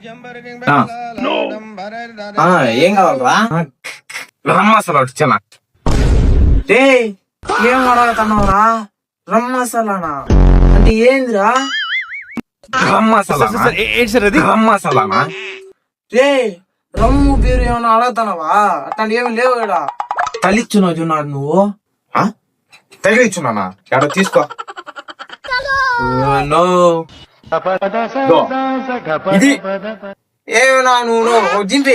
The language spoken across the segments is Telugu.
ఏం కావాలరా? గరం మసాలా వచ్చానా? రే ఏం అడగతున్నావురా? రమ్ మసాలానా అంటే ఏందిరా? గరం మసాలా ఏంటి సార్ అది? గరం మసాలానా? రే రమ్ము పేరు ఏమన్నా అడుగుతున్నావా? అట్లాంటి ఏమి లేవు ఇక్కడ. తలిచ్చున్నావు చూన్నాడు నువ్వు. తగిలిచ్చున్నానా? ఎడ తీసుకో. ఇది ఏమన్నా నువ్వు జింపి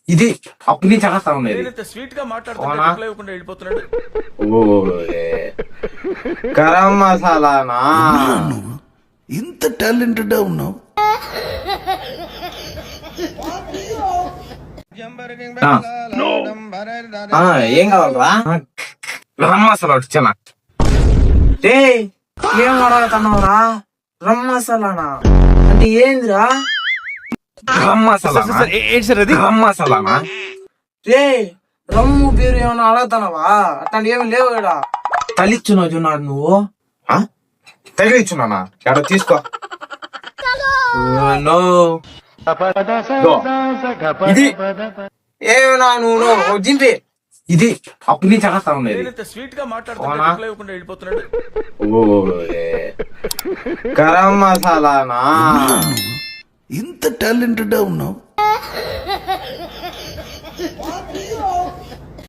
ఇది అప్పుడు నుంచి చేస్తా ఉండేది. స్వీట్ గా మాట్లాడుతున్నా వెళ్ళిపోతున్నాడు. గరం మసాలానా? ఇంత టాలెంటెడ్ ఉన్నావు. ఏం కావాలరా? గరం మసాలా వచ్చానా? రే ఏం అడగతున్నావురా? రమ్ మసాలానా అంటే ఏందిరా? గరం మసాలా ఏంటి సార్ అది? గరం మసాలానా? రే రమ్ము పేరు ఏమన్నా అడుగుతున్నావా? అట్లాంటి ఏమి లేవు ఇక్కడ. తలిచ్చున్నావు చూన్నాడు నువ్వు. తగిలిచ్చున్నానా? ఎడ తీసుకో. ఇది ఏమన్నా నువ్వు జింపి ఇది అప్పుడు నుంచి చేస్తా ఉండేది. స్వీట్ గా మాట్లాడుతున్నా వెళ్ళిపోతున్నాడు. గరం మసాలానా? ఇంత టాలెంటెడ్ ఉన్నావు.